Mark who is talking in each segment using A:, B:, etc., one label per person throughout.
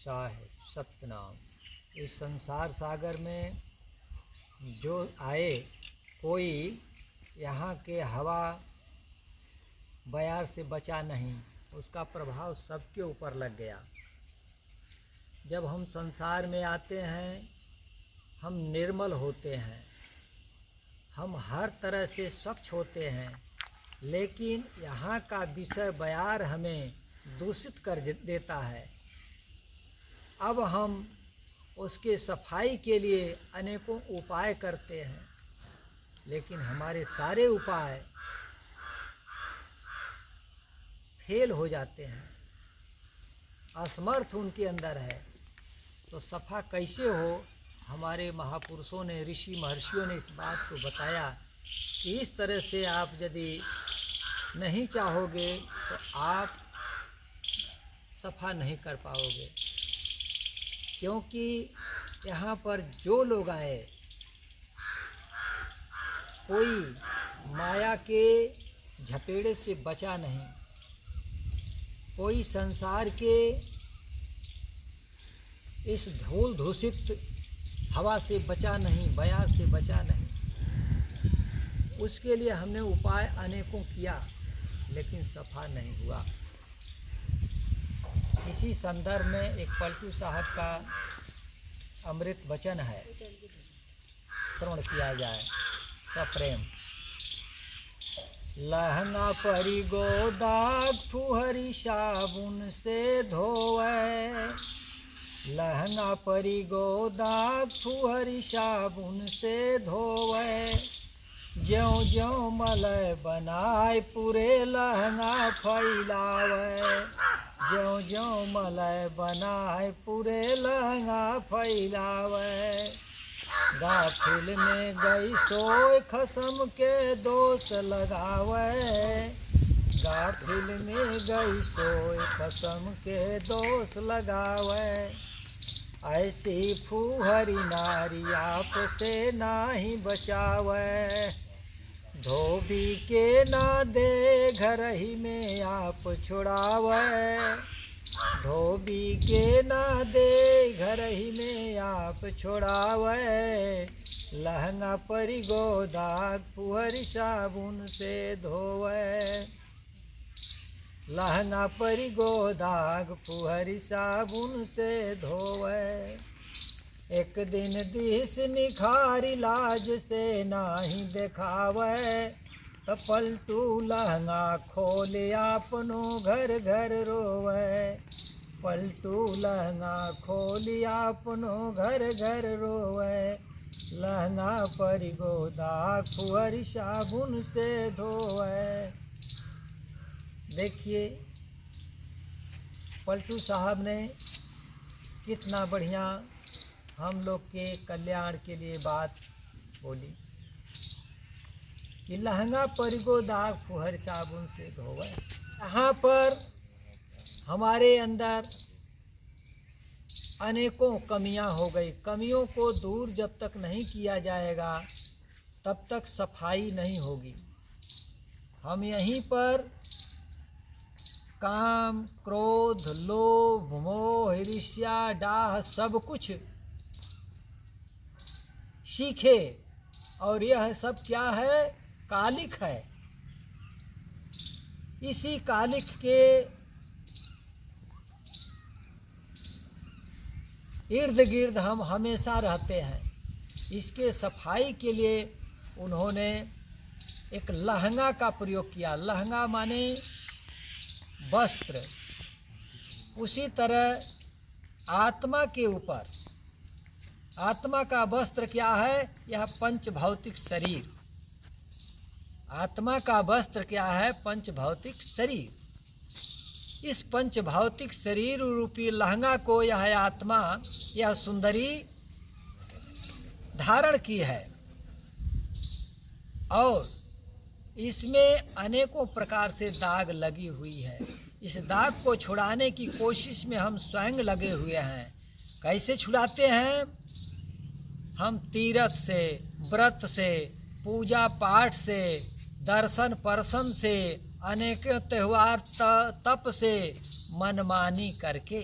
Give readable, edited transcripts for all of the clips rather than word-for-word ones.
A: साहेब सतनाम। इस संसार सागर में जो आए, कोई यहाँ के हवा बयार से बचा नहीं, उसका प्रभाव सबके ऊपर लग गया। जब हम संसार में आते हैं, हम निर्मल होते हैं, हम हर तरह से स्वच्छ होते हैं, लेकिन यहाँ का विषय बयार हमें दूषित कर देता है। अब हम उसके सफाई के लिए अनेकों उपाय करते हैं, लेकिन हमारे सारे उपाय फेल हो जाते हैं, असमर्थ उनके अंदर है। तो सफा कैसे हो? हमारे महापुरुषों ने, ऋषि महर्षियों ने इस बात को बताया कि इस तरह से आप यदि नहीं चाहोगे तो आप सफा नहीं कर पाओगे। क्योंकि यहाँ पर जो लोग आए, कोई माया के झपेड़े से बचा नहीं, कोई संसार के इस धूल दूषित हवा से बचा नहीं, बयार से बचा नहीं। उसके लिए हमने उपाय अनेकों किया, लेकिन सफा नहीं हुआ। इसी संदर्भ में एक पलटू साहब का अमृत वचन है, श्रवण किया जाए सप्रेम। लहंगा परी गोदाग फुहरी साबुन से धोवे, लहंगा परी गोदाग फुहरी साबुन से धोवे, ज्यों ज्यों मलय बनाए पूरे लहंगा फैलावे, ज्यों ज्यों मलय बनाए पूरे लहंगा फैलावे। गाफिल में गई सोए खसम के दोष लगावे, गाफिल में गई सोए खसम के दोष लगावे। ऐसी फूहरी नारी आप से नाही बचावे, धोबी के ना दे घर ही में आप छुड़ावे, धोबी के ना दे घर ही में आप छोड़ावे। लहंगा परी गोदाग फुहरी साबुन से धोवे, लहंगा परी गोदाग फुहरी साबुन से धोवे। एक दिन दिस निखारी लाज से नाही देखावे, तो पलटू लहंगा खोले आपनो घर घर रोवे, पलटू लहंगा खोली आपनो घर घर रोवे। लहंगा परी गोदाग फुहरी साबुन से धोवे। देखिए पलटू साहब ने कितना बढ़िया हम लोग के कल्याण के लिए बात बोली कि लहंगा परी गोदाग फुहरी साबुन से धोवे। यहाँ पर हमारे अंदर अनेकों कमियां हो गई। कमियों को दूर जब तक नहीं किया जाएगा, तब तक सफाई नहीं होगी। हम यहीं पर काम, क्रोध, लोभ, मोह, ईर्ष्या, डाह सब कुछ सीखे, और यह सब क्या है? कालिक है। इसी कालिक के इर्द गिर्द हम हमेशा रहते हैं। इसके सफाई के लिए उन्होंने एक लहंगा का प्रयोग किया। लहंगा माने वस्त्र। उसी तरह आत्मा के ऊपर, आत्मा का वस्त्र क्या है? यह पंच भौतिक शरीर। आत्मा का वस्त्र क्या है? पंच भौतिक शरीर। इस पंच भौतिक शरीर रूपी लहंगा को यह आत्मा, यह सुंदरी धारण की है, और इसमें अनेकों प्रकार से दाग लगी हुई है। इस दाग को छुड़ाने की कोशिश में हम स्वयं लगे हुए हैं। कैसे छुड़ाते हैं? हम तीर्थ से, व्रत से, पूजा पाठ से, दर्शन पर्शन से, अनेकों त्यौहार तप से, मनमानी करके।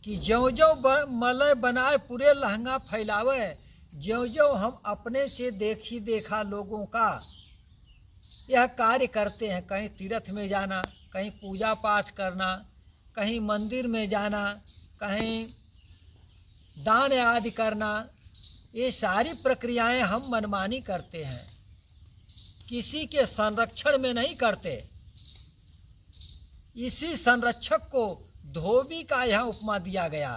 A: कि ज्यों ज्यों मलय बनाए पूरे लहंगा फैलावे, ज्यों ज्यों हम अपने से देखी देखा लोगों का यह कार्य करते हैं, कहीं तीर्थ में जाना, कहीं पूजा पाठ करना, कहीं मंदिर में जाना, कहीं दान आदि करना, ये सारी प्रक्रियाएं हम मनमानी करते हैं, किसी के संरक्षण में नहीं करते। इसी संरक्षक को धोबी का यहाँ उपमा दिया गया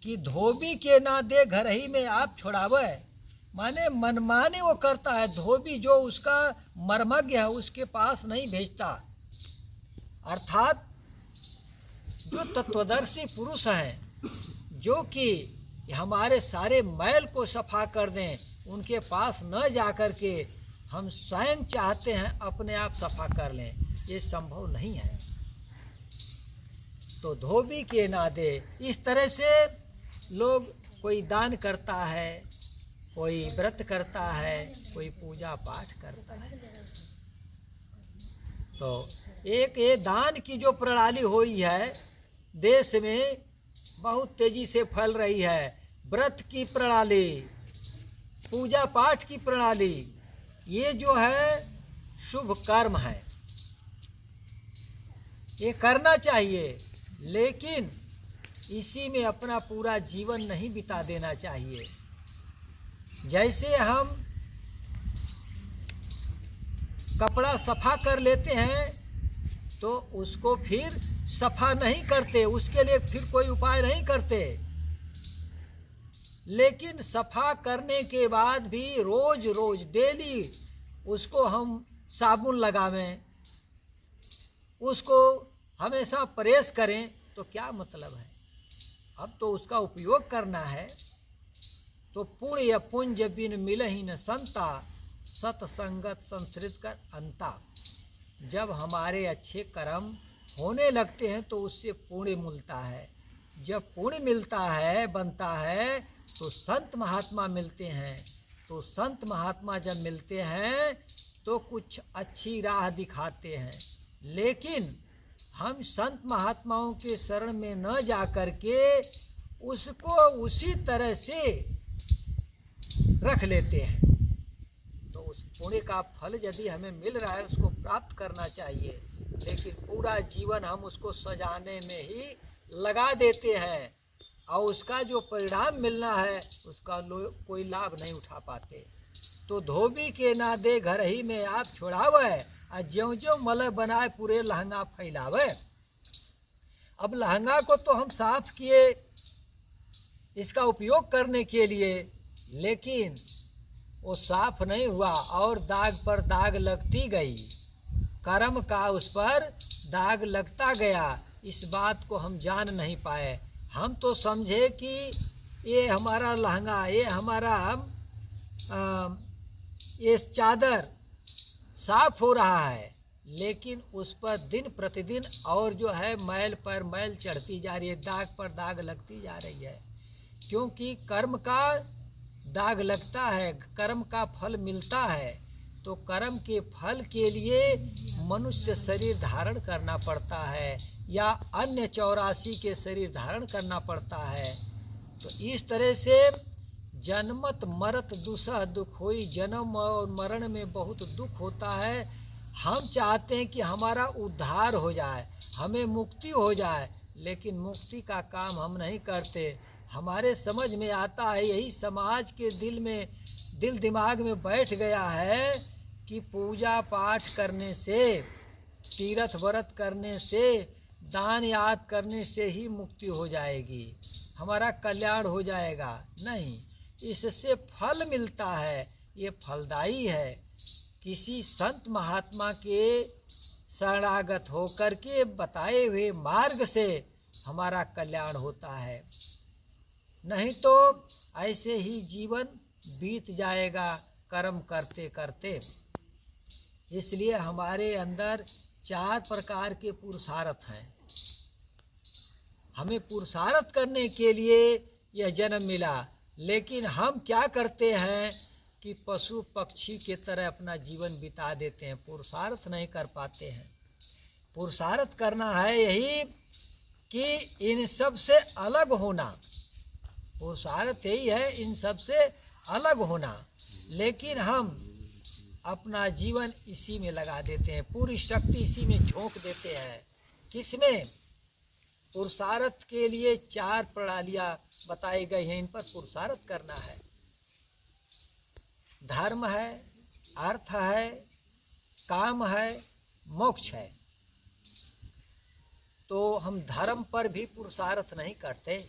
A: कि धोबी के ना दे घर ही में आप छुड़ावे, माने मनमाने वो करता है। धोबी जो उसका मर्मज्ञ है उसके पास नहीं भेजता, अर्थात जो तत्वदर्शी पुरुष हैं जो कि हमारे सारे मैल को सफा कर दें, उनके पास न जाकर के हम स्वयं चाहते हैं अपने आप सफा कर लें, ये संभव नहीं है। तो धोबी के ना दे, इस तरह से लोग कोई दान करता है, कोई व्रत करता है, कोई पूजा पाठ करता है। तो एक ये दान की जो प्रणाली हुई है देश में बहुत तेजी से फैल रही है, व्रत की प्रणाली, पूजा पाठ की प्रणाली, ये जो है शुभ कर्म है, ये करना चाहिए, लेकिन इसी में अपना पूरा जीवन नहीं बिता देना चाहिए। जैसे हम कपड़ा सफा कर लेते हैं तो उसको फिर सफा नहीं करते, उसके लिए फिर कोई उपाय नहीं करते, लेकिन सफा करने के बाद भी रोज रोज डेली उसको हम साबुन लगावें, उसको हमेशा प्रेस करें, तो क्या मतलब है। अब तो उसका उपयोग करना है। तो पुण्य पुंज बिन मिलहि न संता, सतसंगत संसृत कर अंता। जब हमारे अच्छे कर्म होने लगते हैं तो उससे पुण्य मिलता है, जब पुण्य मिलता है बनता है तो संत महात्मा मिलते हैं। तो संत महात्मा जब मिलते हैं तो कुछ अच्छी राह दिखाते हैं, लेकिन हम संत महात्माओं के शरण में न जा कर के उसको उसी तरह से रख लेते हैं। तो उस पुण्य का फल यदि हमें मिल रहा है उसको प्राप्त करना चाहिए, लेकिन पूरा जीवन हम उसको सजाने में ही लगा देते हैं और उसका जो परिणाम मिलना है उसका कोई लाभ नहीं उठा पाते। तो धोबी के ना दे घर ही में आप छुड़ावे, और ज्यों ज्यों मलय बनाए पूरे लहंगा फैलावे। अब लहंगा को तो हम साफ किए इसका उपयोग करने के लिए, लेकिन वो साफ नहीं हुआ और दाग पर दाग लगती गई, कर्म का उस पर दाग लगता गया। इस बात को हम जान नहीं पाए। हम तो समझे कि ये हमारा लहंगा, ये हमारा ये चादर साफ हो रहा है, लेकिन उस पर दिन प्रतिदिन और जो है मैल पर मैल चढ़ती जा रही है, दाग पर दाग लगती जा रही है। क्योंकि कर्म का दाग लगता है, कर्म का फल मिलता है, तो कर्म के फल के लिए मनुष्य शरीर धारण करना पड़ता है या अन्य 84 के शरीर धारण करना पड़ता है। तो इस तरह से जन्मत मरत दुसह दुख होई, जन्म और मरण में बहुत दुख होता है। हम चाहते हैं कि हमारा उद्धार हो जाए, हमें मुक्ति हो जाए, लेकिन मुक्ति का काम हम नहीं करते। हमारे समझ में आता है, यही समाज के दिल दिमाग में बैठ गया है कि पूजा पाठ करने से, तीर्थ व्रत करने से, दान याद करने से ही मुक्ति हो जाएगी, हमारा कल्याण हो जाएगा। नहीं, इससे फल मिलता है, ये फलदायी है। किसी संत महात्मा के शरणागत होकर के बताए हुए मार्ग से हमारा कल्याण होता है, नहीं तो ऐसे ही जीवन बीत जाएगा कर्म करते करते। इसलिए हमारे अंदर 4 प्रकार के पुरुषार्थ हैं। हमें पुरुषार्थ करने के लिए यह जन्म मिला, लेकिन हम क्या करते हैं कि पशु पक्षी के तरह अपना जीवन बिता देते हैं, पुरुषार्थ नहीं कर पाते हैं। पुरुषार्थ करना है यही कि इन सब से अलग होना, पुरुषार्थ यही है इन सब से अलग होना, लेकिन हम अपना जीवन इसी में लगा देते हैं, पूरी शक्ति इसी में झोंक देते हैं। किसमें? पुरुषार्थ के लिए 4 प्रणालियां बताई गई हैं, इन पर पुरुषार्थ करना है। धर्म है, अर्थ है, काम है, मोक्ष है। तो हम धर्म पर भी पुरुषार्थ नहीं करते,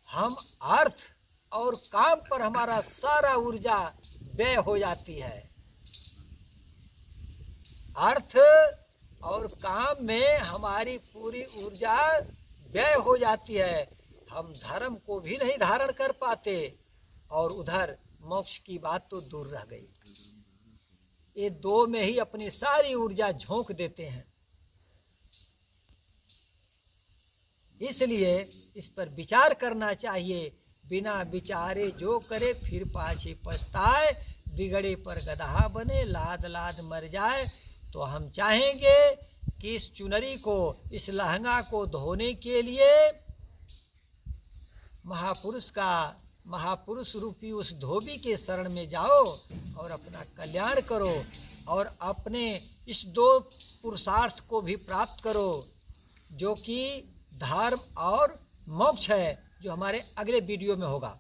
A: हम अर्थ और काम पर हमारा सारा ऊर्जा व्यय हो जाती है। अर्थ और काम में हमारी पूरी ऊर्जा व्यय हो जाती है, हम धर्म को भी नहीं धारण कर पाते और उधर मोक्ष की बात तो दूर रह गई। ये 2 में ही अपनी सारी ऊर्जा झोंक देते हैं। इसलिए इस पर विचार करना चाहिए। बिना विचारे जो करे फिर पाछे पछताए, बिगड़े पर गदहा बने लाद लाद मर जाए। तो हम चाहेंगे कि इस चुनरी को, इस लहंगा को धोने के लिए महापुरुष रूपी उस धोबी के शरण में जाओ और अपना कल्याण करो और अपने इस 2 पुरुषार्थ को भी प्राप्त करो, जो कि धर्म और मोक्ष है, जो हमारे अगले वीडियो में होगा।